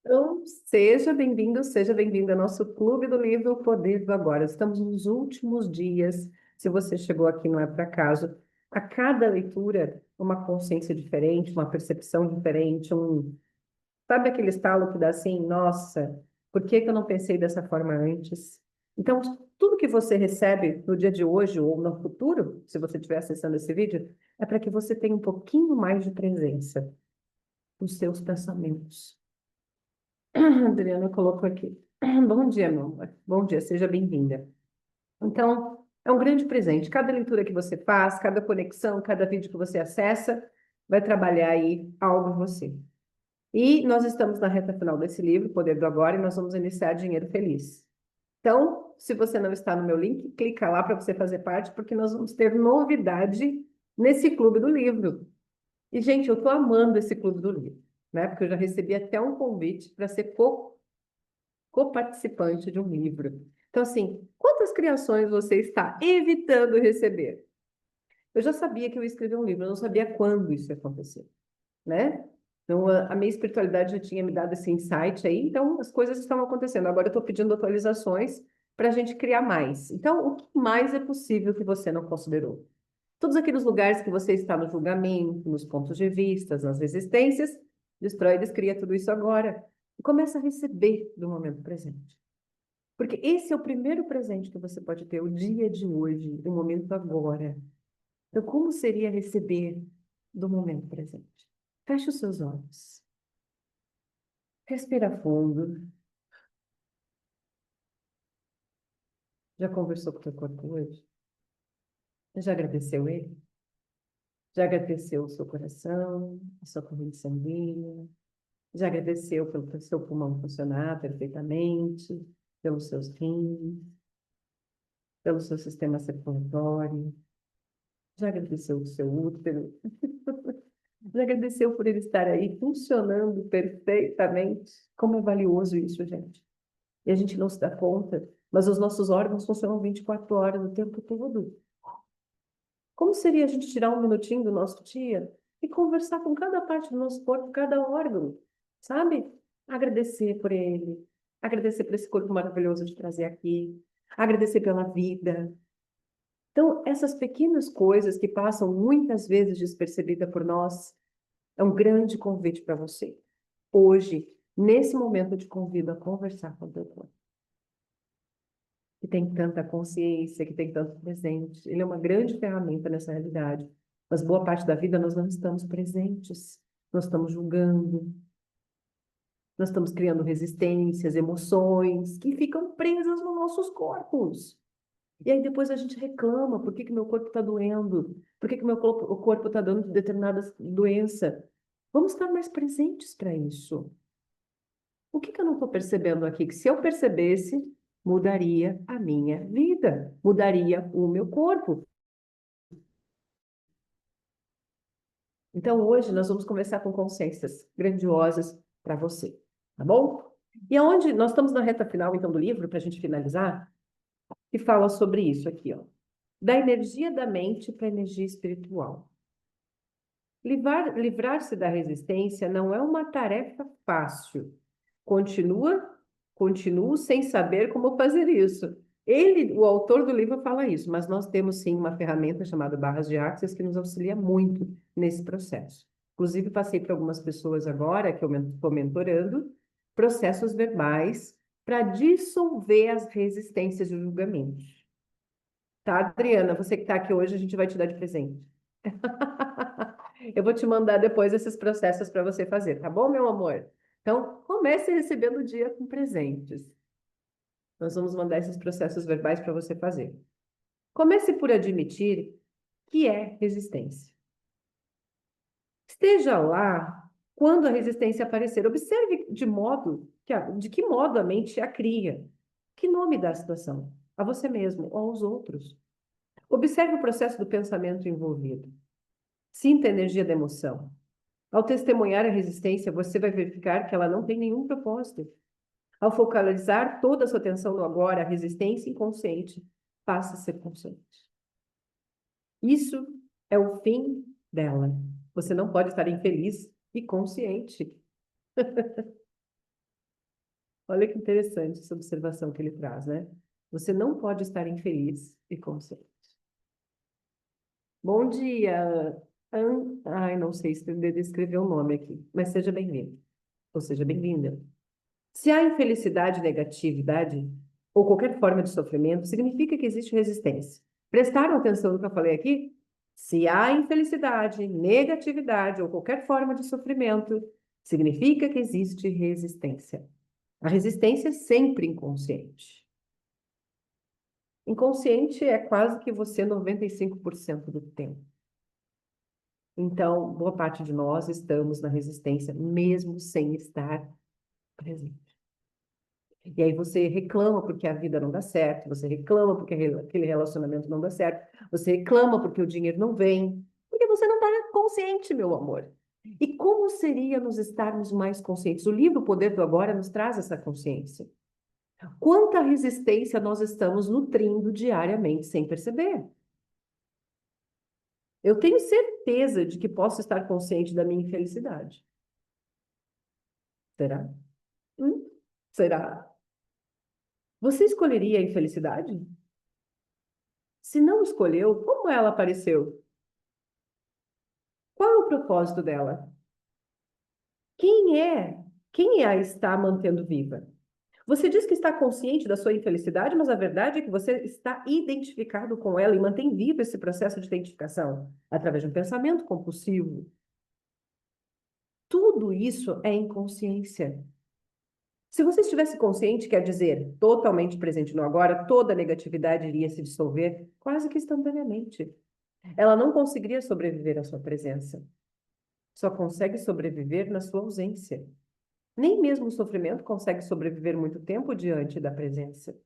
Então, seja bem-vindo ao nosso Clube do Livro O Poder do Agora. Estamos nos últimos dias. Se você chegou aqui, não é por acaso. A cada leitura, uma consciência diferente, uma percepção diferente, sabe aquele estalo que dá assim, nossa, por que que eu não pensei dessa forma antes? Então, tudo que você recebe no dia de hoje ou no futuro, se você estiver acessando esse vídeo, é para que você tenha um pouquinho mais de presença nos seus pensamentos. A Adriana colocou aqui. Bom dia, meu amor. Bom dia, seja bem-vinda. Então, é um grande presente. Cada leitura que você faz, cada conexão, cada vídeo que você acessa, vai trabalhar aí algo em você. E nós estamos na reta final desse livro, Poder do Agora, e nós vamos iniciar Dinheiro Feliz. Então, se você não está no meu link, clica lá para você fazer parte, porque nós vamos ter novidade nesse clube do livro. E, gente, eu estou amando esse clube do livro, né? Porque eu já recebi até um convite para ser co-participante de um livro. Então, assim, quantas criações você está evitando receber? Eu já sabia que eu ia escrever um livro, eu não sabia quando isso ia acontecer, né? Então, a minha espiritualidade já tinha me dado esse insight aí, então as coisas estão acontecendo. Agora eu estou pedindo atualizações para a gente criar mais. Então, o que mais é possível que você não considerou? Todos aqueles lugares que você está no julgamento, nos pontos de vista, nas resistências, destrói e descria tudo isso agora. E começa a receber do momento presente. Porque esse é o primeiro presente que você pode ter, o dia de hoje, o momento agora. Então, como seria receber do momento presente? Feche os seus olhos. Respira fundo. Já conversou com o teu corpo hoje? Já agradeceu ele? Já agradeceu o seu coração, a sua corrente sanguínea? Já agradeceu pelo seu pulmão funcionar perfeitamente, pelos seus rins, pelo seu sistema circulatório? Já agradeceu o seu útero? Já agradeceu por ele estar aí funcionando perfeitamente? Como é valioso isso, gente. E a gente não se dá conta, mas os nossos órgãos funcionam 24 horas o tempo todo. Como seria a gente tirar um minutinho do nosso dia e conversar com cada parte do nosso corpo, cada órgão, sabe? Agradecer por ele, agradecer por esse corpo maravilhoso de trazer aqui, agradecer pela vida. Então, essas pequenas coisas que passam muitas vezes despercebidas por nós, é um grande convite para você. Hoje, nesse momento, eu te convido a conversar com o teu corpo, que tem tanta consciência, que tem tanto presente. Ele é uma grande ferramenta nessa realidade. Mas boa parte da vida nós não estamos presentes. Nós estamos julgando, nós estamos criando resistências, emoções que ficam presas nos nossos corpos. E aí depois a gente reclama, por que que meu corpo está doendo? Por que que meu corpo, o corpo está dando determinada doença? Vamos estar mais presentes para isso. O que que eu não estou percebendo aqui? Que se eu percebesse, mudaria a minha vida, mudaria o meu corpo. Então, hoje nós vamos começar com consciências grandiosas para você, tá bom? E aonde nós estamos na reta final, então, do livro, para a gente finalizar, que fala sobre isso aqui, ó. Da energia da mente para a energia espiritual. Livrar-se da resistência não é uma tarefa fácil. Continua, continuo sem saber como fazer isso. Ele, o autor do livro, fala isso, mas nós temos sim uma ferramenta chamada Barras de Axis que nos auxilia muito nesse processo. Inclusive, passei para algumas pessoas agora, que eu estou mentorando, processos verbais para dissolver as resistências e julgamentos. Tá, Adriana? Você que está aqui hoje, a gente vai te dar de presente. Eu vou te mandar depois esses processos para você fazer, tá bom, meu amor? Então, comece recebendo o dia com presentes. Nós vamos mandar esses processos verbais para você fazer. Comece por admitir que é resistência. Esteja lá quando a resistência aparecer. Observe de que modo a mente a cria. Que nome dá a situação? A você mesmo ou aos outros. Observe o processo do pensamento envolvido. Sinta a energia da emoção. Ao testemunhar a resistência, você vai verificar que ela não tem nenhum propósito. Ao focalizar toda a sua atenção no agora, a resistência inconsciente passa a ser consciente. Isso é o fim dela. Você não pode estar infeliz e consciente. Olha que interessante essa observação que ele traz, né? Você não pode estar infeliz e consciente. Bom dia, Ai, não sei se eu descrever o nome aqui, mas seja bem-vindo, ou seja, bem-vinda. Se há infelicidade, negatividade ou qualquer forma de sofrimento, significa que existe resistência. Prestaram atenção no que eu falei aqui? Se há infelicidade, negatividade ou qualquer forma de sofrimento, significa que existe resistência. A resistência é sempre inconsciente. Inconsciente é quase que você 95% do tempo. Então, boa parte de nós estamos na resistência, mesmo sem estar presente. E aí você reclama porque a vida não dá certo, você reclama porque aquele relacionamento não dá certo, você reclama porque o dinheiro não vem, porque você não está consciente, meu amor. E como seria nos estarmos mais conscientes? O livro O Poder do Agora nos traz essa consciência. Quanta resistência nós estamos nutrindo diariamente sem perceber? Eu tenho certeza de que posso estar consciente da minha infelicidade. Será? Hum? Será? Você escolheria a infelicidade? Se não escolheu, como ela apareceu? Qual é o propósito dela? Quem é? Quem a está mantendo viva? Você diz que está consciente da sua infelicidade, mas a verdade é que você está identificado com ela e mantém vivo esse processo de identificação através de um pensamento compulsivo. Tudo isso é inconsciência. Se você estivesse consciente, quer dizer, totalmente presente no agora, toda a negatividade iria se dissolver quase que instantaneamente. Ela não conseguiria sobreviver à sua presença. Só consegue sobreviver na sua ausência. Nem mesmo o sofrimento consegue sobreviver muito tempo diante da presença.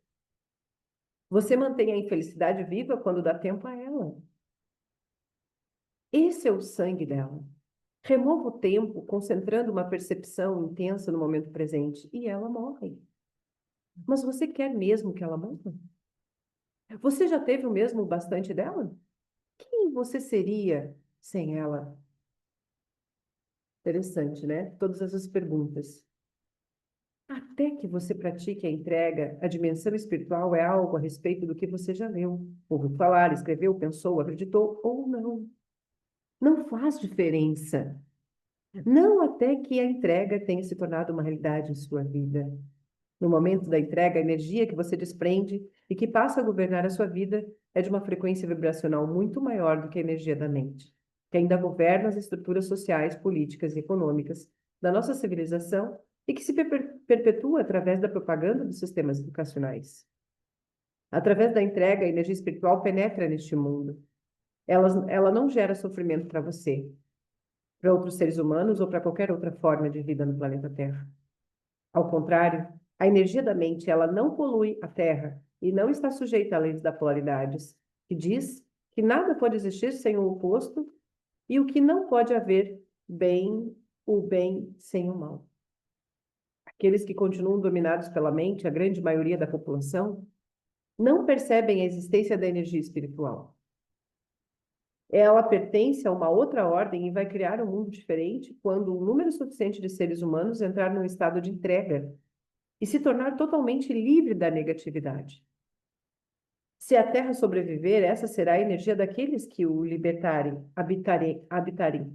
Você mantém a infelicidade viva quando dá tempo a ela. Esse é o sangue dela. Remova o tempo, concentrando uma percepção intensa no momento presente, e ela morre. Mas você quer mesmo que ela morra? Você já teve o mesmo bastante dela? Quem você seria sem ela? Interessante, né? Todas essas perguntas. Até que você pratique a entrega, a dimensão espiritual é algo a respeito do que você já leu, ouviu falar, escreveu, pensou, acreditou ou não. Não faz diferença. Não até que a entrega tenha se tornado uma realidade em sua vida. No momento da entrega, a energia que você desprende e que passa a governar a sua vida é de uma frequência vibracional muito maior do que a energia da mente, que ainda governa as estruturas sociais, políticas e econômicas da nossa civilização e que se perpetua através da propaganda dos sistemas educacionais. Através da entrega, a energia espiritual penetra neste mundo. Ela não gera sofrimento para você, para outros seres humanos ou para qualquer outra forma de vida no planeta Terra. Ao contrário, a energia da mente, ela não polui a Terra e não está sujeita à lei das polaridades, que diz que nada pode existir sem o oposto e o que não pode haver o bem sem o mal. Aqueles que continuam dominados pela mente, a grande maioria da população, não percebem a existência da energia espiritual. Ela pertence a uma outra ordem e vai criar um mundo diferente quando um número suficiente de seres humanos entrar num estado de entrega e se tornar totalmente livre da negatividade. Se a Terra sobreviver, essa será a energia daqueles que o libertarem, habitarem.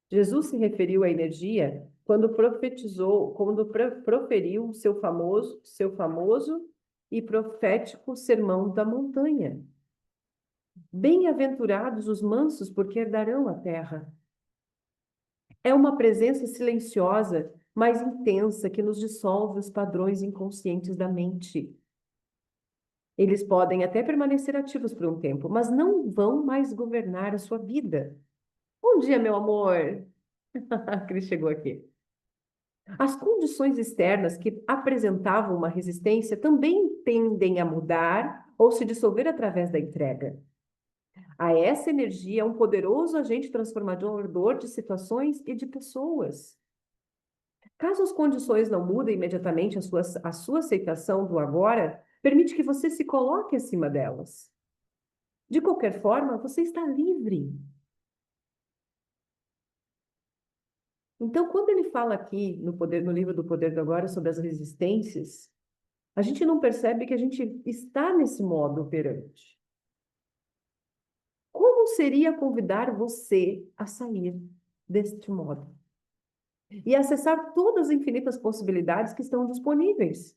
Jesus se referiu à energia quando profetizou, quando proferiu seu famoso e profético Sermão da Montanha. Bem-aventurados os mansos, porque herdarão a terra. É uma presença silenciosa, mas intensa, que nos dissolve os padrões inconscientes da mente. Eles podem até permanecer ativos por um tempo, mas não vão mais governar a sua vida. Bom dia, meu amor. A Cris chegou aqui. As condições externas que apresentavam uma resistência também tendem a mudar ou se dissolver através da entrega. Essa energia é um poderoso agente transformador de situações e de pessoas. Caso as condições não mudem imediatamente, a sua aceitação do agora permite que você se coloque acima delas. De qualquer forma, você está livre. Então, quando ele fala aqui no livro do Poder do Agora sobre as resistências, a gente não percebe que a gente está nesse modo operante. Como seria convidar você a sair deste modo e acessar todas as infinitas possibilidades que estão disponíveis?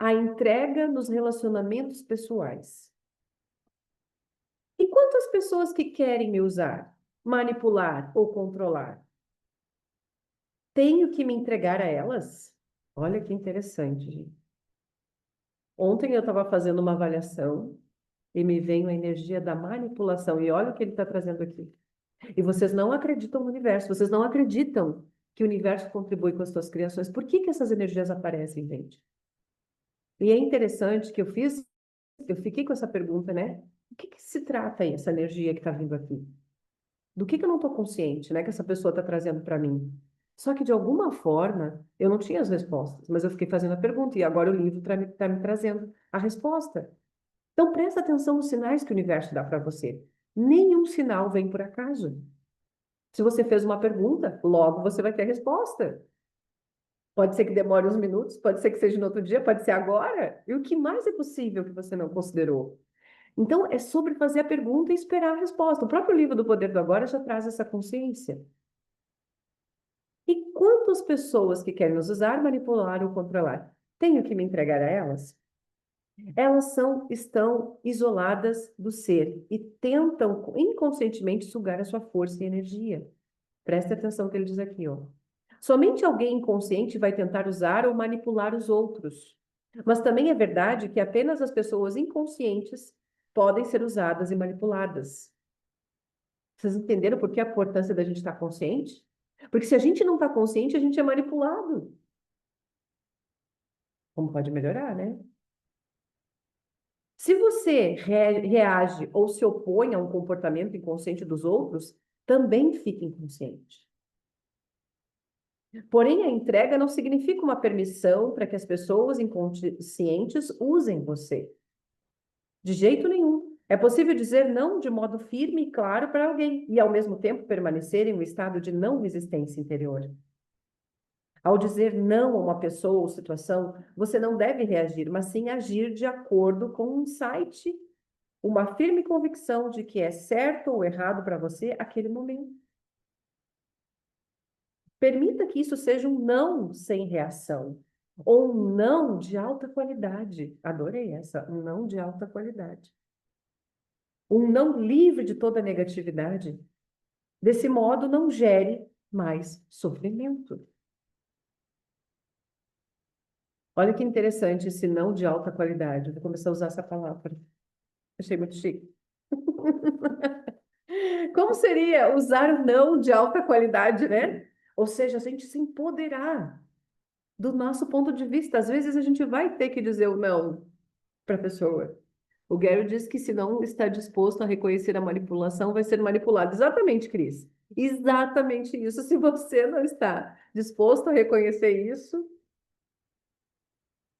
A entrega nos relacionamentos pessoais. E quantas pessoas que querem me usar, manipular ou controlar? Tenho que me entregar a elas? Olha que interessante, gente. Ontem eu estava fazendo uma avaliação e me veio a energia da manipulação. E olha o que ele está trazendo aqui. E vocês não acreditam no universo, vocês não acreditam que o universo contribui com as suas criações. Por que que essas energias aparecem, gente? E é interessante que eu fiquei com essa pergunta, né? O que que se trata aí, essa energia que está vindo aqui? Do que eu não estou consciente, né? Que essa pessoa está trazendo para mim? Só que, de alguma forma, eu não tinha as respostas, mas eu fiquei fazendo a pergunta, e agora o livro está me trazendo a resposta. Então, presta atenção nos sinais que o universo dá para você. Nenhum sinal vem por acaso. Se você fez uma pergunta, logo você vai ter a resposta. Pode ser que demore uns minutos, pode ser que seja no outro dia, pode ser agora. E o que mais é possível que você não considerou? Então, é sobre fazer a pergunta e esperar a resposta. O próprio livro do Poder do Agora já traz essa consciência. E quantas pessoas que querem nos usar, manipular ou controlar? Tenho que me entregar a elas? Estão isoladas do ser e tentam inconscientemente sugar a sua força e energia. Preste atenção no que ele diz aqui, ó. Somente alguém inconsciente vai tentar usar ou manipular os outros. Mas também é verdade que apenas as pessoas inconscientes podem ser usadas e manipuladas. Vocês entenderam por que a importância da gente estar consciente? Porque se a gente não está consciente, a gente é manipulado. Como pode melhorar, né? Se você reage ou se opõe a um comportamento inconsciente dos outros, também fica inconsciente. Porém, a entrega não significa uma permissão para que as pessoas inconscientes usem você. De jeito nenhum. É possível dizer não de modo firme e claro para alguém e, ao mesmo tempo, permanecer em um estado de não resistência interior. Ao dizer não a uma pessoa ou situação, você não deve reagir, mas sim agir de acordo com um insight, uma firme convicção de que é certo ou errado para você aquele momento. Permita que isso seja um não sem reação, ou um não de alta qualidade. Adorei essa, um não de alta qualidade. Um não livre de toda negatividade. Desse modo, não gere mais sofrimento. Olha que interessante esse não de alta qualidade. Vou começar a usar essa palavra. Achei muito chique. Como seria usar o não de alta qualidade, né? Ou seja, a gente se empoderar do nosso ponto de vista. Às vezes a gente vai ter que dizer o não para a pessoa. O Gary diz que se não está disposto a reconhecer a manipulação, vai ser manipulado. Exatamente, Cris. Exatamente isso. Se você não está disposto a reconhecer isso,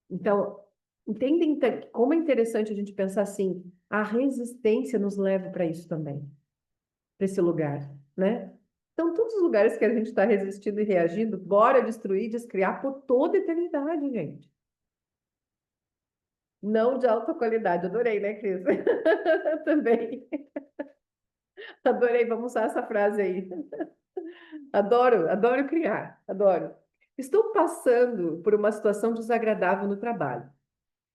então, entendem como é interessante a gente pensar assim, a resistência nos leva para isso também, para esse lugar, né? Então, todos os lugares que a gente está resistindo e reagindo, bora destruir, descriar por toda a eternidade, gente. Não de alta qualidade. Adorei, né, Cris? Também. Adorei, vamos usar essa frase aí. Adoro, adoro criar, adoro. Estou passando por uma situação desagradável no trabalho.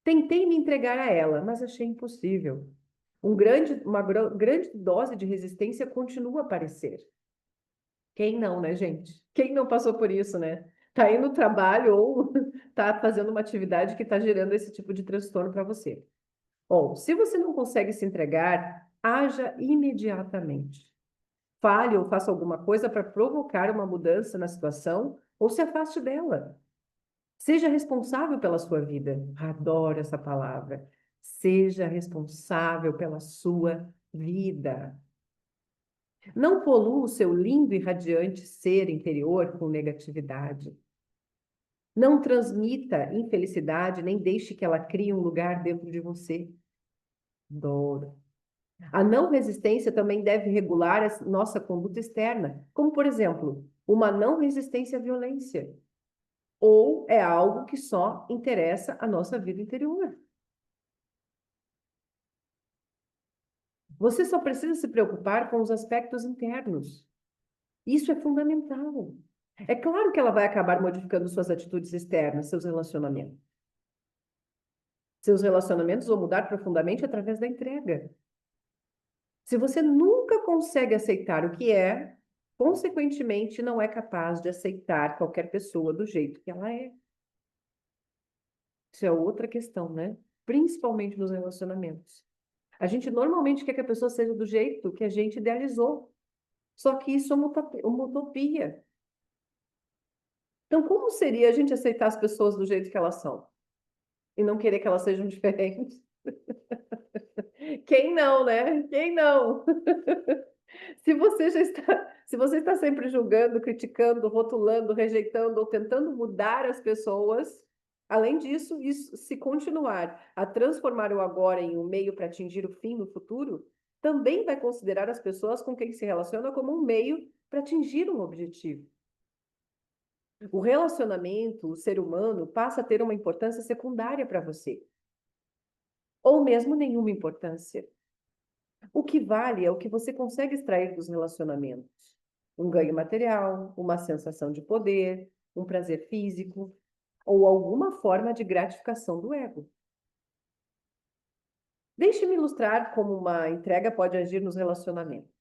Tentei me entregar a ela, mas achei impossível. Grande dose de resistência continua a aparecer. Quem não, né, gente? Quem não passou por isso, né? Tá aí no trabalho ou tá fazendo uma atividade que está gerando esse tipo de transtorno para você. Bom, se você não consegue se entregar, haja imediatamente. Fale ou faça alguma coisa para provocar uma mudança na situação ou se afaste dela. Seja responsável pela sua vida. Adoro essa palavra. Seja responsável pela sua vida. Não polua o seu lindo e radiante ser interior com negatividade. Não transmita infelicidade, nem deixe que ela crie um lugar dentro de você. Adoro. A não resistência também deve regular a nossa conduta externa, como, por exemplo, uma não resistência à violência, ou é algo que só interessa a nossa vida interior. Você só precisa se preocupar com os aspectos internos. Isso é fundamental. É claro que ela vai acabar modificando suas atitudes externas, seus relacionamentos. Seus relacionamentos vão mudar profundamente através da entrega. Se você nunca consegue aceitar o que é, consequentemente não é capaz de aceitar qualquer pessoa do jeito que ela é. Isso é outra questão, né? Principalmente nos relacionamentos. A gente normalmente quer que a pessoa seja do jeito que a gente idealizou. Só que isso é uma utopia. Então, como seria a gente aceitar as pessoas do jeito que elas são? E não querer que elas sejam diferentes? Quem não, né? Quem não? Se você está sempre julgando, criticando, rotulando, rejeitando ou tentando mudar as pessoas, além disso, isso, se continuar a transformar o agora em um meio para atingir o fim no futuro, também vai considerar as pessoas com quem se relaciona como um meio para atingir um objetivo. O relacionamento, o ser humano, passa a ter uma importância secundária para você, ou mesmo nenhuma importância. O que vale é o que você consegue extrair dos relacionamentos. Um ganho material, uma sensação de poder, um prazer físico, ou alguma forma de gratificação do ego. Deixe-me ilustrar como uma entrega pode agir nos relacionamentos.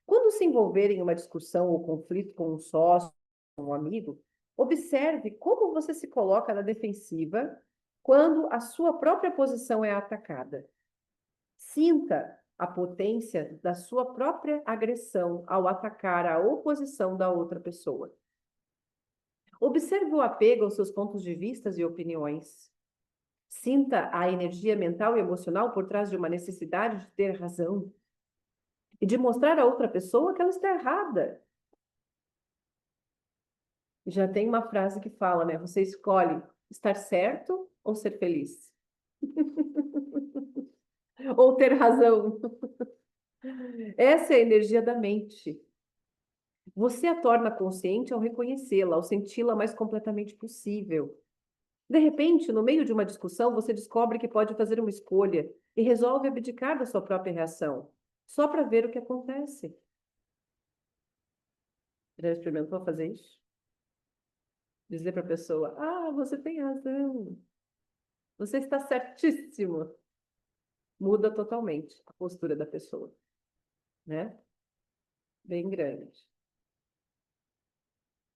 Quando se envolver em uma discussão ou conflito com um sócio, um amigo, observe como você se coloca na defensiva quando a sua própria posição é atacada. Sinta a potência da sua própria agressão ao atacar a oposição da outra pessoa. Observe o apego aos seus pontos de vista e opiniões. Sinta a energia mental e emocional por trás de uma necessidade de ter razão e de mostrar a outra pessoa que ela está errada. Já tem uma frase que fala, né? Você escolhe estar certo ou ser feliz? Ou ter razão? Essa é a energia da mente. Você a torna consciente ao reconhecê-la, ao senti-la mais completamente possível. De repente, no meio de uma discussão, você descobre que pode fazer uma escolha e resolve abdicar da sua própria reação, só para ver o que acontece. Já experimentou fazer isso? Dizer para a pessoa: ah, você tem razão, você está certíssimo. Muda totalmente a postura da pessoa, né? Bem grande.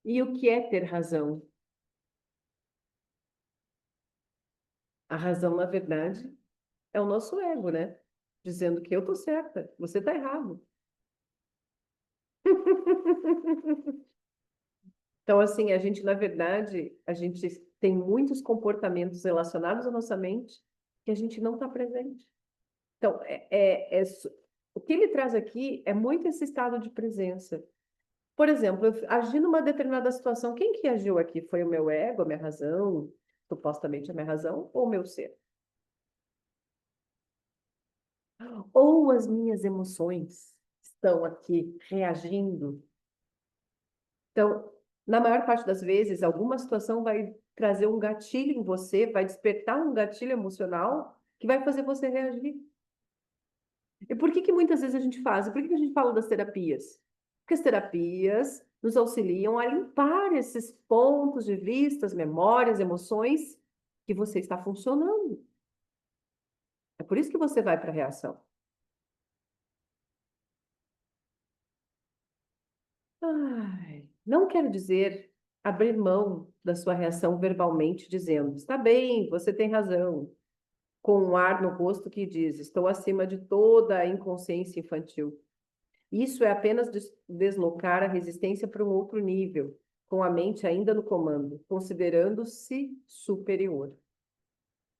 E o que é ter razão? A razão, na verdade, é o nosso ego, né? Dizendo que eu tô certa, você tá errado. Então, assim, a gente, na verdade, a gente tem muitos comportamentos relacionados à nossa mente que a gente não está presente. Então, o que ele traz aqui é muito esse estado de presença. Por exemplo, eu agi numa determinada situação, quem que agiu aqui? Foi o meu ego, a minha razão, supostamente a minha razão, ou o meu ser? Ou as minhas emoções estão aqui reagindo? Então, na maior parte das vezes, alguma situação vai trazer um gatilho em você, vai despertar um gatilho emocional que vai fazer você reagir. E por que que muitas vezes a gente faz? E por que que a gente fala das terapias? Porque as terapias nos auxiliam a limpar esses pontos de vista, as memórias, emoções que você está funcionando. É por isso que você vai para a reação. Ai, não quero dizer abrir mão da sua reação verbalmente, dizendo: está bem, você tem razão, com um ar no rosto que diz: estou acima de toda a inconsciência infantil. Isso é apenas deslocar a resistência para um outro nível, com a mente ainda no comando, considerando-se superior.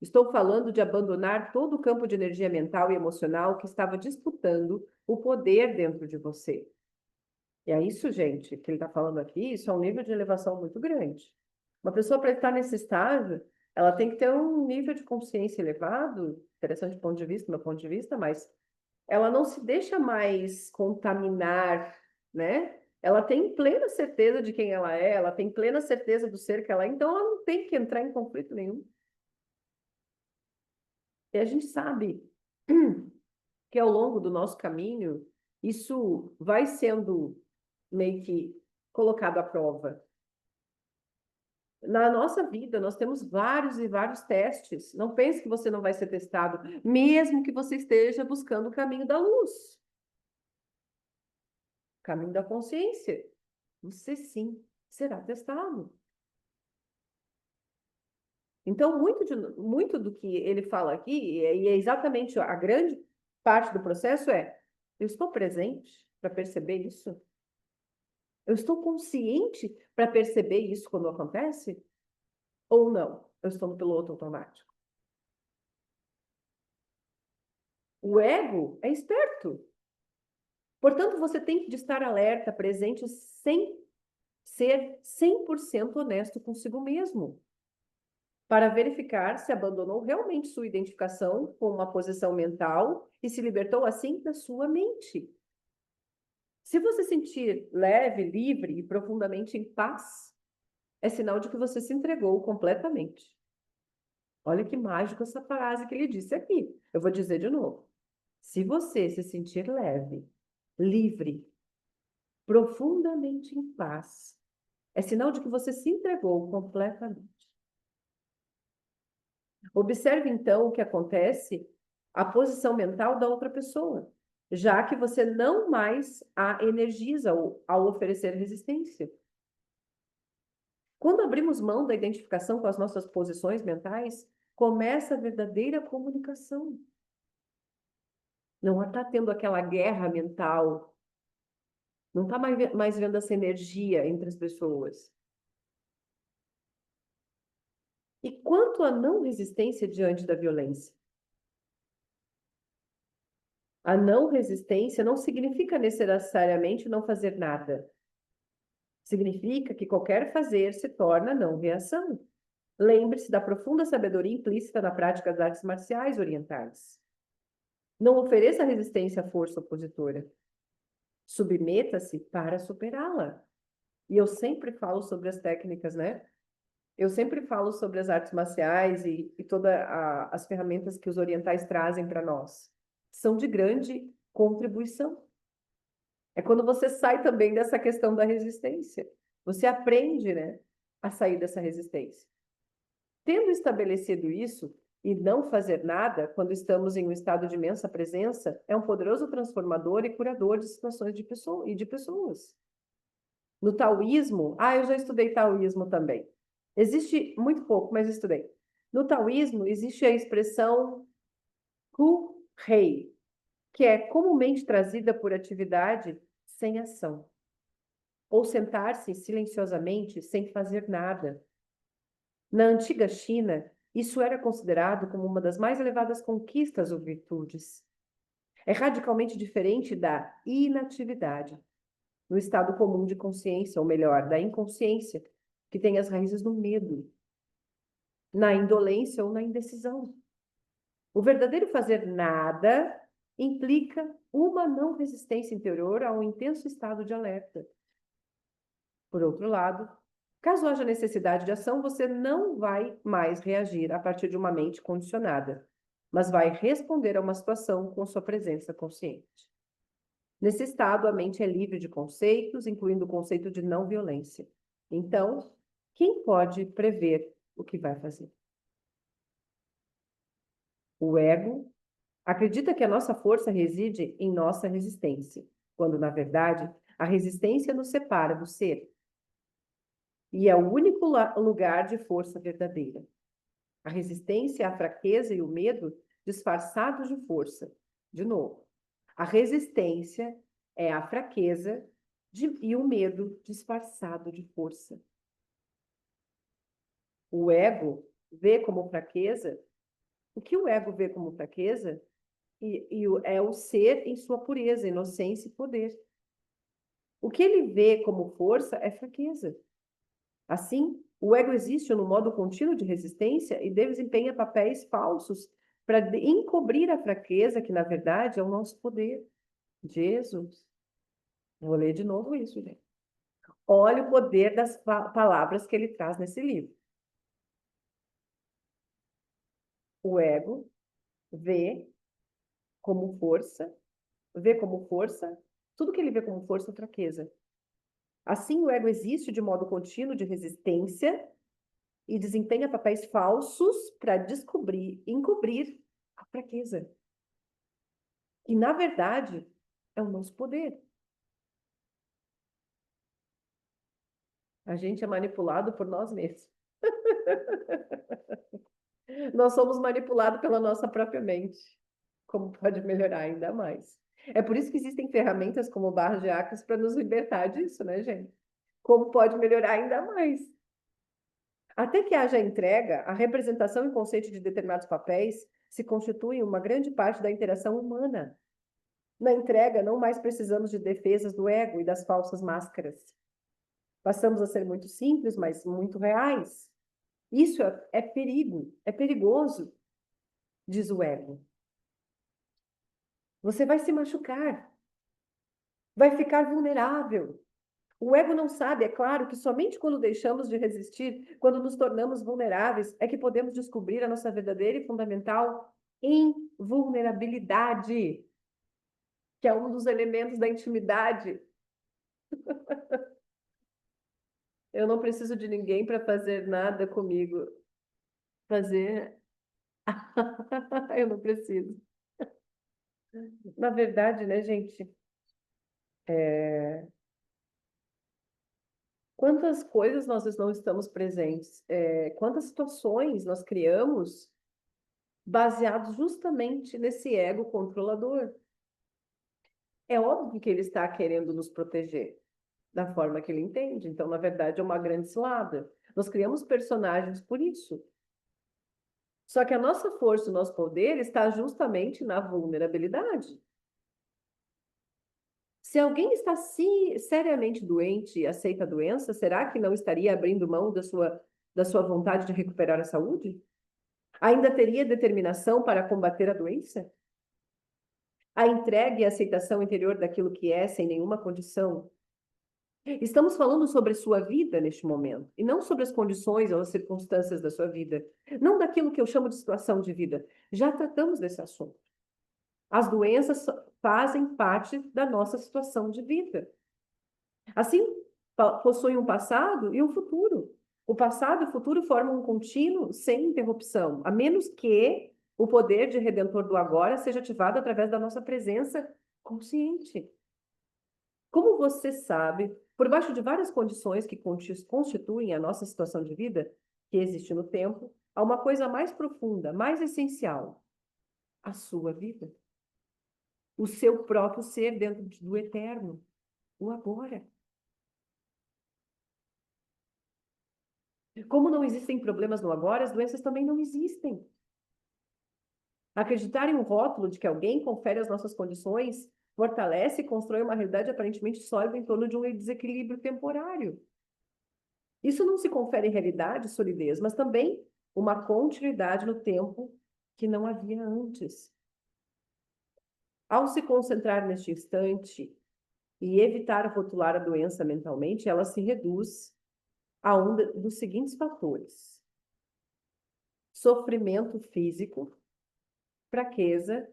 Estou falando de abandonar todo o campo de energia mental e emocional que estava disputando o poder dentro de você. E é isso, gente, que ele está falando aqui, isso é um nível de elevação muito grande. Uma pessoa, para estar nesse estágio, ela tem que ter um nível de consciência elevado, interessante do ponto de vista, do meu ponto de vista, mas ela não se deixa mais contaminar, né? Ela tem plena certeza de quem ela tem plena certeza do ser que ela é, então ela não tem que entrar em conflito nenhum. E a gente sabe que ao longo do nosso caminho, isso vai sendo meio que colocado à prova. Na nossa vida, nós temos vários e vários testes. Não pense que você não vai ser testado, mesmo que você esteja buscando o caminho da luz, o caminho da consciência. Você sim será testado. Então, muito do que ele fala aqui, e é exatamente a grande parte do processo eu estou presente para perceber isso? Eu estou consciente para perceber isso quando acontece? Ou não? Eu estou no piloto automático. O ego é esperto. Portanto, você tem que estar alerta, presente, sem ser 100% honesto consigo mesmo, para verificar se abandonou realmente sua identificação com uma posição mental e se libertou assim da sua mente. Se você sentir leve, livre e profundamente em paz, é sinal de que você se entregou completamente. Olha que mágico essa frase que ele disse aqui. Eu vou dizer de novo. Se você se sentir leve, livre, profundamente em paz, é sinal de que você se entregou completamente. Observe então o que acontece, a posição mental da outra pessoa, já que você não mais a energiza ao oferecer resistência. Quando abrimos mão da identificação com as nossas posições mentais, começa a verdadeira comunicação. Não está tendo aquela guerra mental, não está mais vendo essa energia entre as pessoas. E quanto à não resistência diante da violência? A não resistência não significa necessariamente não fazer nada. Significa que qualquer fazer se torna não reação. Lembre-se da profunda sabedoria implícita na prática das artes marciais orientais. Não ofereça resistência à força opositora. Submeta-se para superá-la. E eu sempre falo sobre as técnicas, né? Eu sempre falo sobre as artes marciais e todas as ferramentas que os orientais trazem para nós. São de grande contribuição. É quando você sai também dessa questão da resistência. Você aprende, né, a sair dessa resistência. Tendo estabelecido isso, e não fazer nada, quando estamos em um estado de imensa presença, é um poderoso transformador e curador de situações de pessoas. No taoísmo, eu já estudei taoísmo também. Existe muito pouco, mas estudei. No taoísmo, existe a expressão Hu Rei, que é comumente trazida por atividade sem ação, ou sentar-se silenciosamente sem fazer nada. Na antiga China, isso era considerado como uma das mais elevadas conquistas ou virtudes. É radicalmente diferente da inatividade, no estado comum de consciência, ou melhor, da inconsciência, que tem as raízes no medo, na indolência ou na indecisão. O verdadeiro fazer nada implica uma não resistência interior a um intenso estado de alerta. Por outro lado, caso haja necessidade de ação, você não vai mais reagir a partir de uma mente condicionada, mas vai responder a uma situação com sua presença consciente. Nesse estado, a mente é livre de conceitos, incluindo o conceito de não violência. Então, quem pode prever o que vai fazer? O ego acredita que a nossa força reside em nossa resistência, quando, na verdade, a resistência nos separa do ser. E é o único lugar de força verdadeira. A resistência é a fraqueza e o medo disfarçados de força. De novo, a resistência é a fraqueza e o medo disfarçado de força. O ego vê como fraqueza. O que o ego vê como fraqueza é o ser em sua pureza, inocência e poder. O que ele vê como força é fraqueza. Assim, o ego existe no modo contínuo de resistência e desempenha papéis falsos para encobrir a fraqueza, que na verdade é o nosso poder. Jesus. Vou ler de novo isso, gente. Olha o poder das palavras que ele traz nesse livro. O ego vê como força, tudo que ele vê como força é fraqueza. Assim, o ego existe de modo contínuo de resistência e desempenha papéis falsos para encobrir a fraqueza. E, na verdade, é o nosso poder. A gente é manipulado por nós mesmos. Nós somos manipulados pela nossa própria mente. Como pode melhorar ainda mais? É por isso que existem ferramentas como barras de Acros para nos libertar disso, né, gente? Como pode melhorar ainda mais? Até que haja entrega, a representação e conceito de determinados papéis se constituem uma grande parte da interação humana. Na entrega, não mais precisamos de defesas do ego e das falsas máscaras. Passamos a ser muito simples, mas muito reais. Isso é perigo, é perigoso, diz o ego. Você vai se machucar, vai ficar vulnerável. O ego não sabe, é claro, que somente quando deixamos de resistir, quando nos tornamos vulneráveis, é que podemos descobrir a nossa verdadeira e fundamental invulnerabilidade, que é um dos elementos da intimidade. Eu não preciso de ninguém para fazer nada comigo. Fazer. Eu não preciso. Na verdade, né, gente? Quantas coisas nós não estamos presentes? Quantas situações nós criamos baseados justamente nesse ego controlador? É óbvio que ele está querendo nos proteger da forma que ele entende. Então, na verdade, é uma grande cilada. Nós criamos personagens por isso. Só que a nossa força, o nosso poder está justamente na vulnerabilidade. Se alguém está seriamente doente e aceita a doença, será que não estaria abrindo mão da sua vontade de recuperar a saúde? Ainda teria determinação para combater a doença? A entrega e a aceitação interior daquilo que é, sem nenhuma condição? Estamos falando sobre a sua vida neste momento, e não sobre as condições ou as circunstâncias da sua vida. Não daquilo que eu chamo de situação de vida. Já tratamos desse assunto. As doenças fazem parte da nossa situação de vida. Assim, possuem um passado e um futuro. O passado e o futuro formam um contínuo sem interrupção, a menos que o poder de redentor do agora seja ativado através da nossa presença consciente. Como você sabe, por baixo de várias condições que constituem a nossa situação de vida, que existe no tempo, há uma coisa mais profunda, mais essencial: a sua vida. O seu próprio ser dentro do eterno, o agora. Como não existem problemas no agora, as doenças também não existem. Acreditar em um rótulo de que alguém confere as nossas condições fortalece e constrói uma realidade aparentemente sólida em torno de um desequilíbrio temporário. Isso não se confere em realidade solidez, mas também uma continuidade no tempo que não havia antes. Ao se concentrar neste instante e evitar rotular a doença mentalmente, ela se reduz a um dos seguintes fatores: sofrimento físico, fraqueza,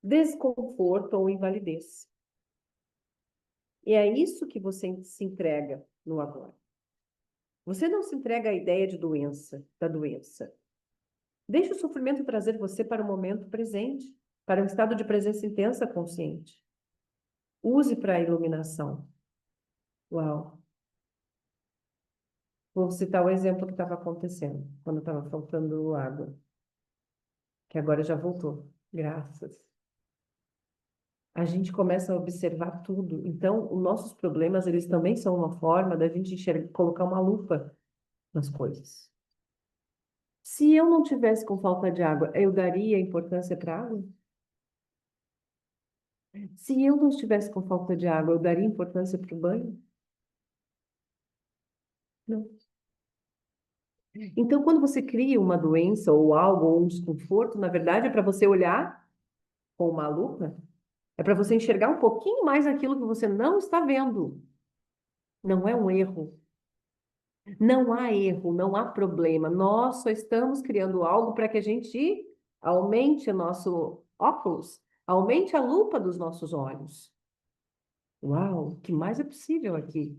desconforto ou invalidez. E é isso que você se entrega no agora. Você não se entrega à ideia de doença, da doença. Deixe o sofrimento trazer você para o momento presente, para um estado de presença intensa consciente. Use para a iluminação. Uau! Vou citar o exemplo que estava acontecendo, quando estava faltando água, que agora já voltou, graças. A gente começa a observar tudo. Então, os nossos problemas, eles também são uma forma da gente colocar uma lupa nas coisas. Se eu não tivesse com falta de água, eu daria importância para a água? Se eu não estivesse com falta de água, eu daria importância para o banho? Não. Então, quando você cria uma doença ou algo, ou um desconforto, na verdade é para você olhar com uma lupa, é para você enxergar um pouquinho mais aquilo que você não está vendo. Não é um erro. Não há erro, não há problema. Nós só estamos criando algo para que a gente aumente o nosso óculos, aumente a lupa dos nossos olhos. Uau, o que mais é possível aqui?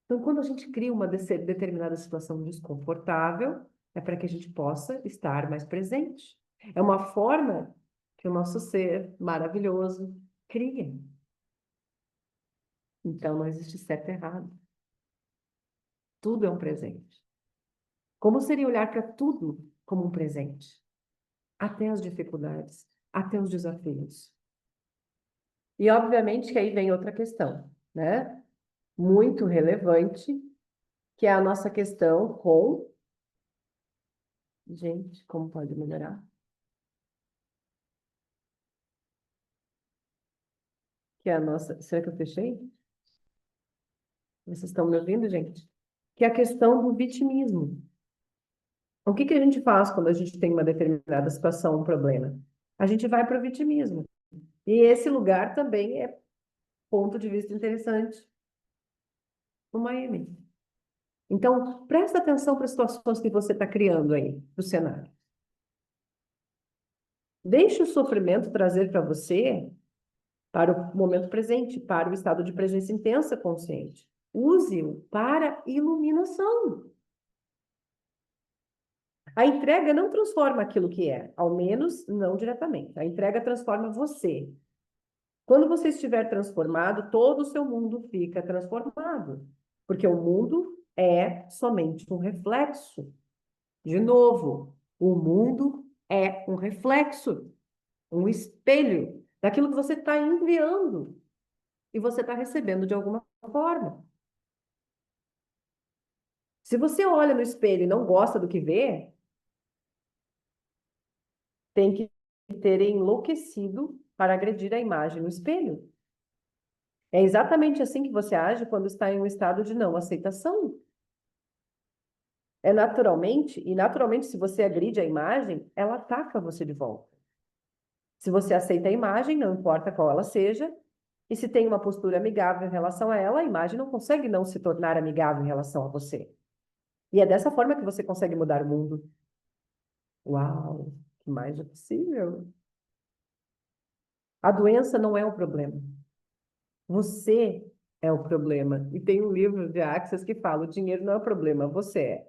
Então, quando a gente cria uma determinada situação desconfortável, é para que a gente possa estar mais presente. É uma forma que o nosso ser maravilhoso cria. Então, não existe certo e errado. Tudo é um presente. Como seria olhar para tudo como um presente? Até as dificuldades, até os desafios. E, obviamente, que aí vem outra questão, né? Muito relevante, que é a nossa questão com... Gente, como pode melhorar? Que é a nossa... Será que eu fechei? Vocês estão me ouvindo, gente? Que é a questão do vitimismo. O que que a gente faz quando a gente tem uma determinada situação, um problema? A gente vai para o vitimismo. E esse lugar também é ponto de vista interessante no Miami. Então, presta atenção para as situações que você está criando aí, do cenário. Deixe o sofrimento trazer para você, para o momento presente, para o estado de presença intensa consciente. Use-o para iluminação. A entrega não transforma aquilo que é, ao menos não diretamente. A entrega transforma você. Quando você estiver transformado, todo o seu mundo fica transformado, porque o mundo é somente um reflexo. De novo, o mundo é um reflexo, um espelho daquilo que você está enviando e você está recebendo de alguma forma. Se você olha no espelho e não gosta do que vê, tem que ter enlouquecido para agredir a imagem no espelho. É exatamente assim que você age quando está em um estado de não aceitação. É naturalmente, e naturalmente, se você agride a imagem, ela ataca você de volta. Se você aceita a imagem, não importa qual ela seja, e se tem uma postura amigável em relação a ela, a imagem não consegue não se tornar amigável em relação a você. E é dessa forma que você consegue mudar o mundo. Uau, que mais é possível? A doença não é o problema. Você é o problema. E tem um livro de Axis que fala: o dinheiro não é o problema, você é.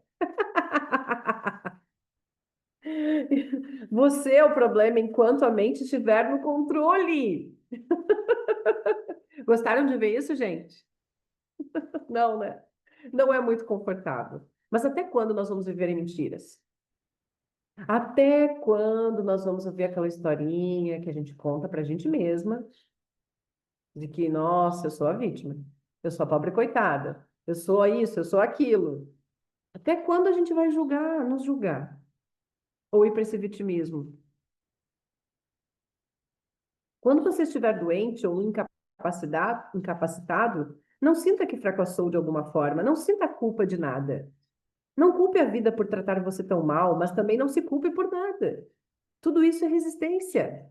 Você é o problema enquanto a mente estiver no controle. Gostaram de ver isso, gente? Não, né? Não é muito confortável. Mas até quando nós vamos viver em mentiras? Até quando nós vamos ouvir aquela historinha que a gente conta pra gente mesma, de que, nossa, eu sou a vítima, eu sou a pobre coitada, eu sou isso, eu sou aquilo. Até quando a gente vai julgar, nos julgar? Ou ir para esse vitimismo? Quando você estiver doente ou incapacitado, não sinta que fracassou de alguma forma, não sinta culpa de nada. Não culpe a vida por tratar você tão mal, mas também não se culpe por nada. Tudo isso é resistência.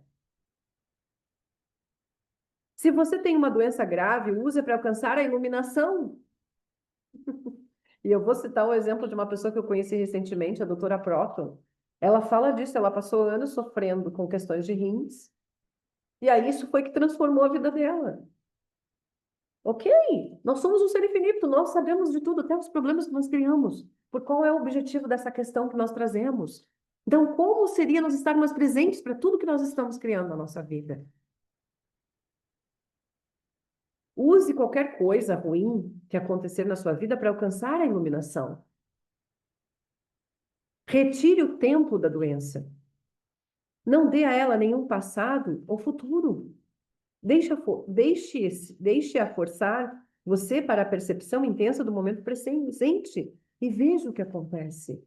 Se você tem uma doença grave, use para alcançar a iluminação. E eu vou citar o exemplo de uma pessoa que eu conheci recentemente, a doutora Proton. Ela fala disso, ela passou anos sofrendo com questões de rins, e aí isso foi que transformou a vida dela. Ok, nós somos um ser infinito, nós sabemos de tudo, até os problemas que nós criamos. Por qual é o objetivo dessa questão que nós trazemos? Então, como seria nós estarmos presentes para tudo que nós estamos criando na nossa vida? Use qualquer coisa ruim que acontecer na sua vida para alcançar a iluminação. Retire o tempo da doença. Não dê a ela nenhum passado ou futuro. Deixe-a forçar você para a percepção intensa do momento presente e veja o que acontece.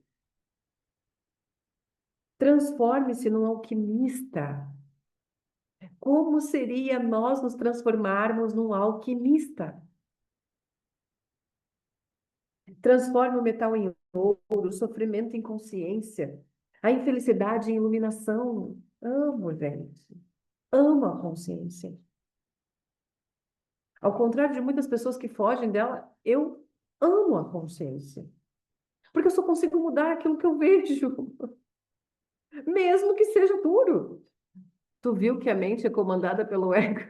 Transforme-se num alquimista. Como seria nós nos transformarmos num alquimista? Transforme o metal em ouro, o sofrimento em consciência, a infelicidade em iluminação. Amo, gente. Amo a consciência. Ao contrário de muitas pessoas que fogem dela, eu amo a consciência. Porque eu só consigo mudar aquilo que eu vejo, mesmo que seja duro. Tu viu que a mente é comandada pelo ego?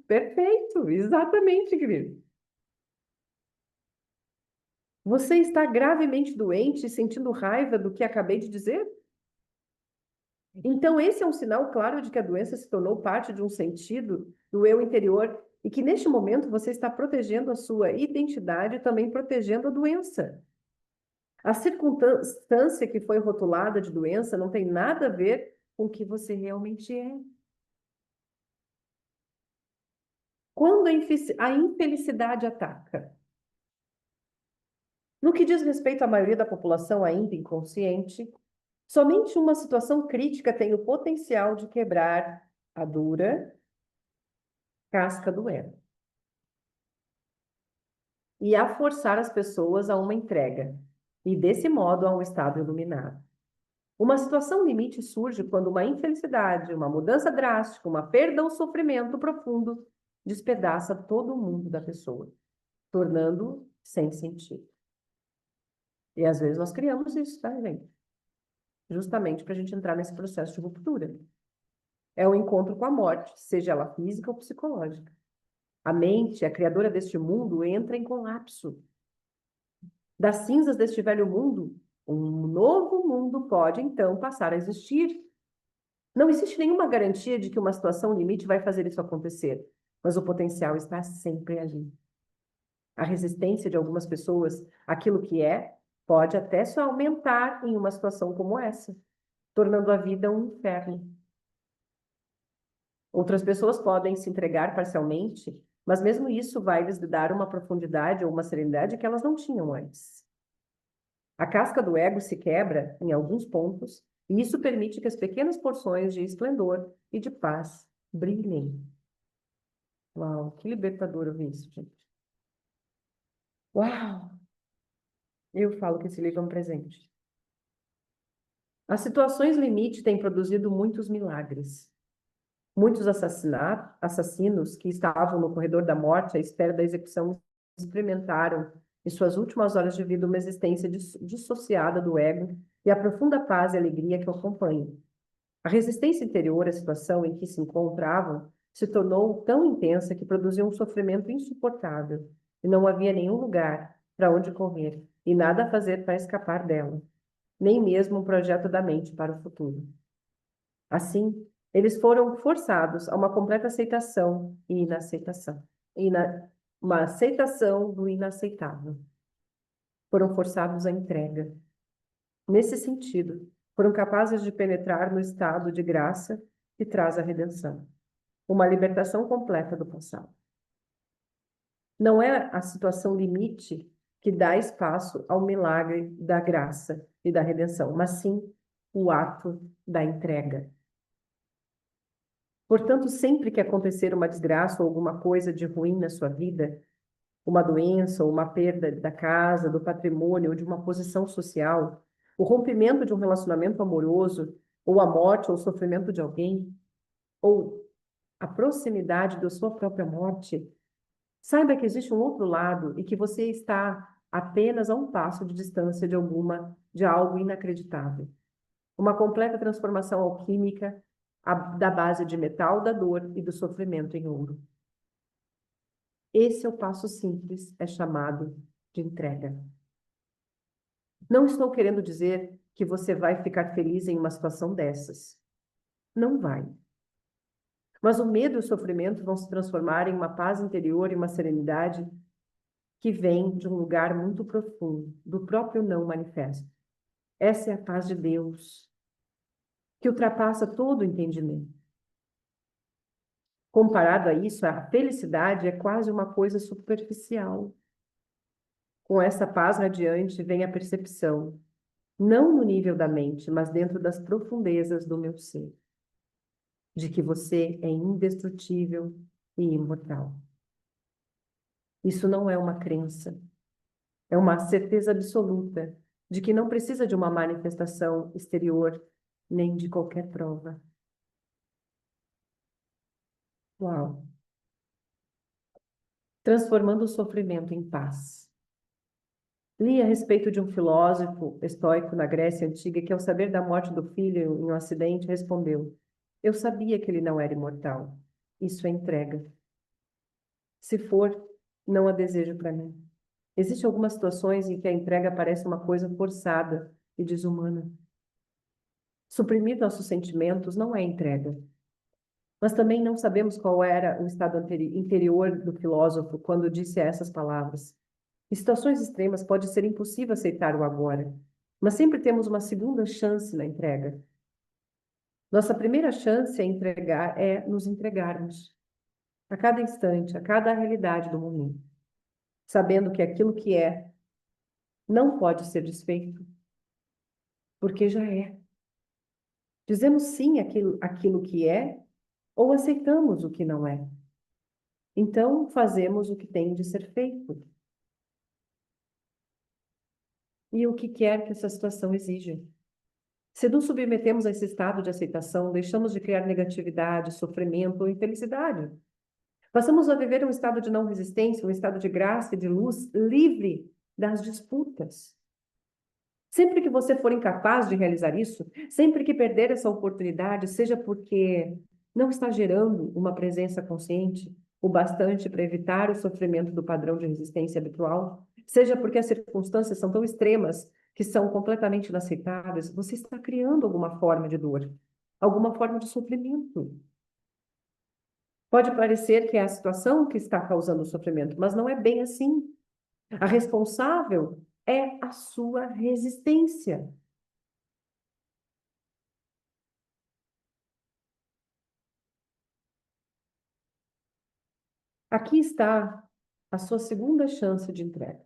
Perfeito, exatamente, querido. Você está gravemente doente, sentindo raiva do que acabei de dizer? Então, esse é um sinal claro de que a doença se tornou parte de um sentido do eu interior e que, neste momento, você está protegendo a sua identidade e também protegendo a doença. A circunstância que foi rotulada de doença não tem nada a ver com o que você realmente é. Quando a infelicidade ataca? No que diz respeito à maioria da população ainda inconsciente, somente uma situação crítica tem o potencial de quebrar a dura casca do ego e a forçar as pessoas a uma entrega, e desse modo a um estado iluminado. Uma situação limite surge quando uma infelicidade, uma mudança drástica, uma perda ou sofrimento profundo despedaça todo o mundo da pessoa, tornando-o sem sentido. E às vezes nós criamos isso, tá, gente? Justamente para a gente entrar nesse processo de ruptura. É o encontro com a morte, seja ela física ou psicológica. A mente, a criadora deste mundo, entra em colapso. Das cinzas deste velho mundo, um novo mundo pode, então, passar a existir. Não existe nenhuma garantia de que uma situação limite vai fazer isso acontecer, mas o potencial está sempre ali. A resistência de algumas pessoas àquilo que é pode até só aumentar em uma situação como essa, tornando a vida um inferno. Outras pessoas podem se entregar parcialmente, mas mesmo isso vai lhes dar uma profundidade ou uma serenidade que elas não tinham antes. A casca do ego se quebra em alguns pontos, e isso permite que as pequenas porções de esplendor e de paz brilhem. Uau, que libertador ouvir isso, gente. Uau! Eu falo que esse livro é um presente. As situações limite têm produzido muitos milagres. Muitos assassinos que estavam no corredor da morte à espera da execução experimentaram, em suas últimas horas de vida, uma existência dissociada do ego e a profunda paz e alegria que o acompanham. A resistência interior à situação em que se encontravam se tornou tão intensa que produziu um sofrimento insuportável e não havia nenhum lugar para onde correr e nada a fazer para escapar dela, nem mesmo um projeto da mente para o futuro. Assim, eles foram forçados a uma completa aceitação e inaceitação. Uma aceitação do inaceitável. Foram forçados à entrega. Nesse sentido, foram capazes de penetrar no estado de graça que traz a redenção. Uma libertação completa do passado. Não é a situação limite que dá espaço ao milagre da graça e da redenção, mas sim o ato da entrega. Portanto, sempre que acontecer uma desgraça ou alguma coisa de ruim na sua vida, uma doença ou uma perda da casa, do patrimônio ou de uma posição social, o rompimento de um relacionamento amoroso, ou a morte ou o sofrimento de alguém, ou a proximidade da sua própria morte, saiba que existe um outro lado e que você está apenas a um passo de distância de algo inacreditável. Uma completa transformação alquímica da base de metal, da dor e do sofrimento em ouro. Esse é o passo simples, é chamado de entrega. Não estou querendo dizer que você vai ficar feliz em uma situação dessas. Não vai. Mas o medo e o sofrimento vão se transformar em uma paz interior e uma serenidade que vem de um lugar muito profundo, do próprio não manifesto. Essa é a paz de Deus, que ultrapassa todo o entendimento. Comparado a isso, a felicidade é quase uma coisa superficial. Com essa paz radiante vem a percepção, não no nível da mente, mas dentro das profundezas do meu ser, de que você é indestrutível e imortal. Isso não é uma crença, É uma certeza absoluta de que não precisa de uma manifestação exterior, nem de qualquer prova. Uau! Transformando o sofrimento em paz. Li a respeito de um filósofo estoico na Grécia Antiga que, ao saber da morte do filho em um acidente, respondeu: Eu sabia que ele não era imortal. Isso é entrega. Se for, não a desejo para mim. Existem algumas situações em que a entrega parece uma coisa forçada e desumana. Suprimir nossos sentimentos não é entrega. Mas também não sabemos qual era o estado interior do filósofo quando disse essas palavras. Em situações extremas pode ser impossível aceitar o agora, mas sempre temos uma segunda chance na entrega. Nossa primeira chance é nos entregarmos a cada instante, a cada realidade do momento, sabendo que aquilo que é não pode ser desfeito, porque já é. Dizemos sim àquilo que é ou aceitamos o que não é. Então, fazemos o que tem de ser feito e o que quer que essa situação exija. Se nos submetemos a esse estado de aceitação, deixamos de criar negatividade, sofrimento ou infelicidade. Passamos a viver um estado de não resistência, um estado de graça e de luz, livre das disputas. Sempre que você for incapaz de realizar isso, sempre que perder essa oportunidade, seja porque não está gerando uma presença consciente o bastante para evitar o sofrimento do padrão de resistência habitual, seja porque as circunstâncias são tão extremas que são completamente inaceitáveis, você está criando alguma forma de dor, alguma forma de sofrimento. Pode parecer que é a situação que está causando o sofrimento, mas não é bem assim. A responsável é a sua resistência. Aqui está a sua segunda chance de entrega.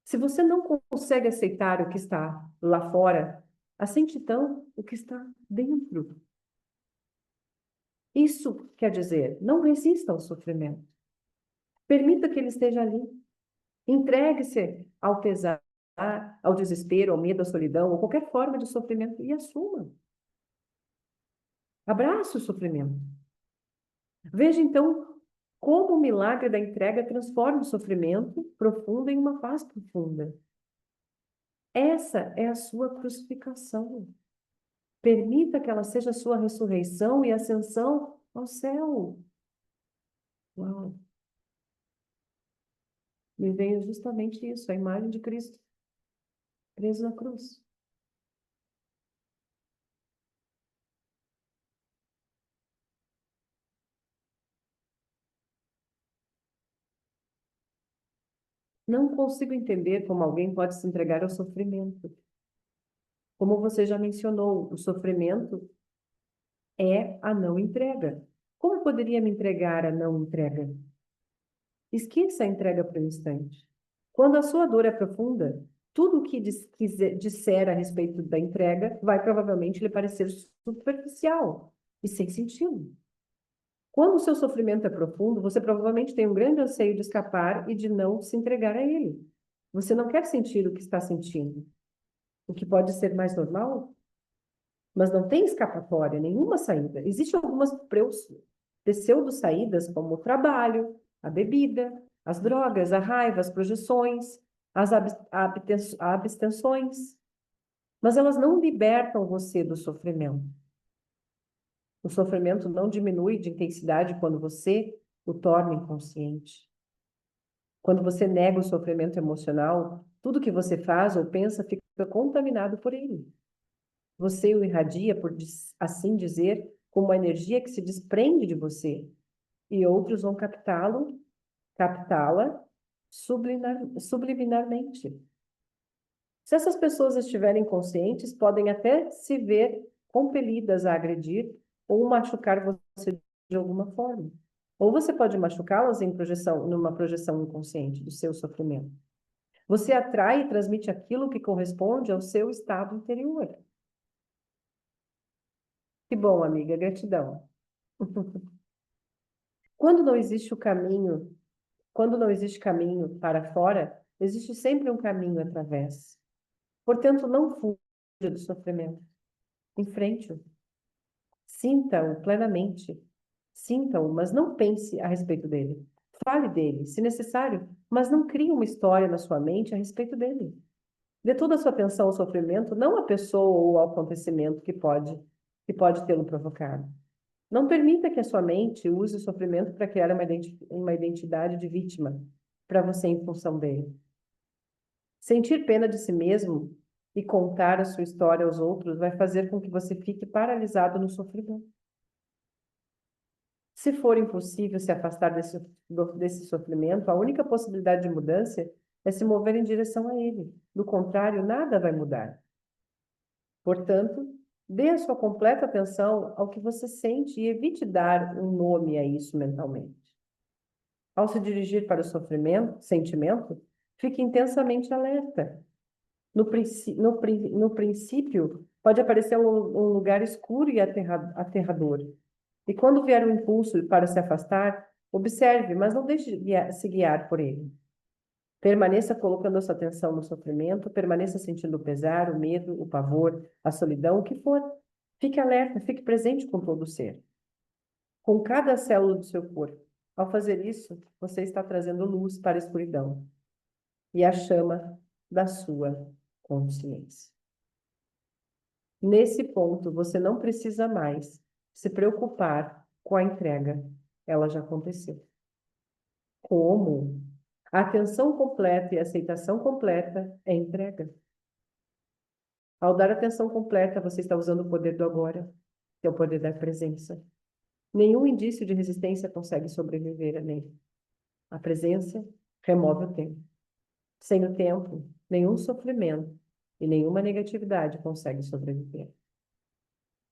Se você não consegue aceitar o que está lá fora, aceite então o que está dentro. Isso quer dizer, não resista ao sofrimento. Permita que ele esteja ali. Entregue-se ao pesar, ao desespero, ao medo, à solidão, ou qualquer forma de sofrimento e assuma. Abrace o sofrimento. Veja então como o milagre da entrega transforma o sofrimento profundo em uma paz profunda. Essa é a sua crucificação. Permita que ela seja a sua ressurreição e ascensão ao céu. Uau! Me veio justamente isso, a imagem de Cristo preso na cruz. Não consigo entender como alguém pode se entregar ao sofrimento. Como você já mencionou, o sofrimento é a não entrega. Como eu poderia me entregar à não entrega? Esqueça a entrega por um instante. Quando a sua dor é profunda, tudo o que disser a respeito da entrega vai provavelmente lhe parecer superficial e sem sentido. Quando o seu sofrimento é profundo, você provavelmente tem um grande anseio de escapar e de não se entregar a ele. Você não quer sentir o que está sentindo, o que pode ser mais normal, mas não tem escapatória, nenhuma saída. Existem algumas pseudo-saídas, como o trabalho, a bebida, as drogas, a raiva, as projeções, as abstenções, mas elas não libertam você do sofrimento. O sofrimento não diminui de intensidade quando você o torna inconsciente. Quando você nega o sofrimento emocional, tudo que você faz ou pensa fica contaminado por ele. Você o irradia, por assim dizer, com uma energia que se desprende de você, e outros vão captá-la subliminarmente. Se essas pessoas estiverem conscientes, podem até se ver compelidas a agredir ou machucar você de alguma forma. Ou você pode machucá-las numa projeção inconsciente do seu sofrimento. Você atrai e transmite aquilo que corresponde ao seu estado interior. Que bom, amiga, gratidão. Quando não existe o caminho, quando não existe caminho para fora, existe sempre um caminho através. Portanto, não fuja do sofrimento. Enfrente-o. Sinta-o plenamente. Sinta-o, mas não pense a respeito dele. Fale dele, se necessário, mas não crie uma história na sua mente a respeito dele. Dê toda a sua atenção ao sofrimento, não à pessoa ou ao acontecimento que pode tê-lo provocado. Não permita que a sua mente use o sofrimento para criar uma identidade de vítima para você em função dele. Sentir pena de si mesmo e contar a sua história aos outros vai fazer com que você fique paralisado no sofrimento. Se for impossível se afastar desse sofrimento, a única possibilidade de mudança é se mover em direção a ele. Do contrário, nada vai mudar. Portanto, dê a sua completa atenção ao que você sente e evite dar um nome a isso mentalmente. Ao se dirigir para o sentimento, fique intensamente alerta. No princípio, pode aparecer um lugar escuro e aterrador. E quando vier o impulso para se afastar, observe, mas não deixe se guiar por ele. Permaneça colocando a sua atenção no sofrimento, permaneça sentindo o pesar, o medo, o pavor, a solidão, o que for. Fique alerta, fique presente com todo o ser, com cada célula do seu corpo. Ao fazer isso, você está trazendo luz para a escuridão e a chama da sua consciência. Nesse ponto, você não precisa mais se preocupar com a entrega. Ela já aconteceu. Como? A atenção completa e a aceitação completa é entrega. Ao dar atenção completa, você está usando o poder do agora, que é o poder da presença. Nenhum indício de resistência consegue sobreviver a nele. A presença remove o tempo. Sem o tempo, nenhum sofrimento e nenhuma negatividade consegue sobreviver.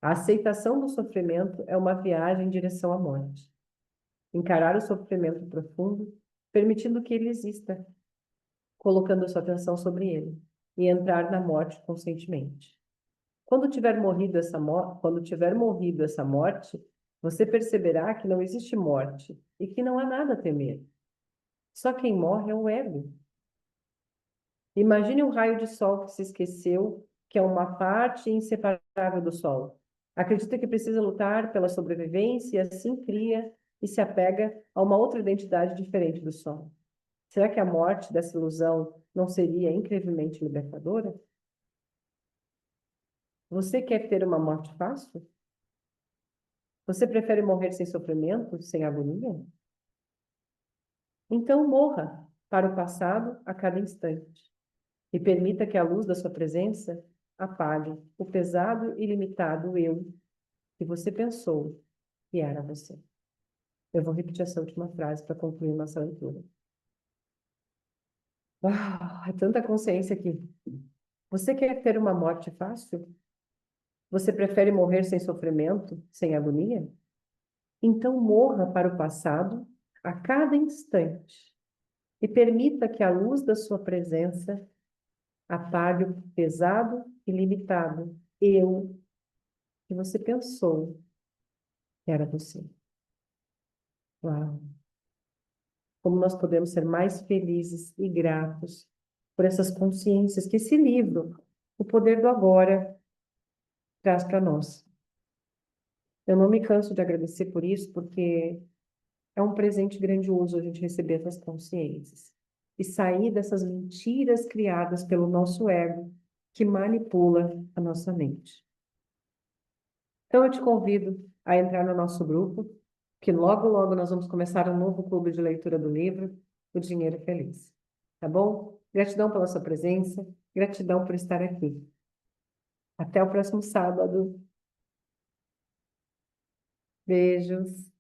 A aceitação do sofrimento é uma viagem em direção à morte. Encarar o sofrimento profundo, permitindo que ele exista, colocando a sua atenção sobre ele, e entrar na morte conscientemente. Quando tiver morrido essa morte, você perceberá que não existe morte e que não há nada a temer. Só quem morre é o ego. Imagine um raio de sol que se esqueceu que é uma parte inseparável do sol. Acredita que precisa lutar pela sobrevivência e assim cria e se apega a uma outra identidade diferente do sol. Será que a morte dessa ilusão não seria incrivelmente libertadora? Você quer ter uma morte fácil? Você prefere morrer sem sofrimento, sem agonia? Então morra para o passado a cada instante e permita que a luz da sua presença apague o pesado e limitado eu que você pensou que era você. Eu vou repetir essa última frase para concluir nossa leitura. É tanta consciência aqui. Você quer ter uma morte fácil? Você prefere morrer sem sofrimento, sem agonia? Então morra para o passado a cada instante e permita que a luz da sua presença apague o pesado e limitado eu que você pensou que era você. Uau! Como nós podemos ser mais felizes e gratos por essas consciências que esse livro, O Poder do Agora, traz para nós. Eu não me canso de agradecer por isso, porque é um presente grandioso a gente receber essas consciências e sair dessas mentiras criadas pelo nosso ego que manipula a nossa mente. Então eu te convido a entrar no nosso grupo, que logo, logo nós vamos começar um novo clube de leitura do livro, O Dinheiro Feliz. Tá bom? Gratidão pela sua presença, gratidão por estar aqui. Até o próximo sábado. Beijos.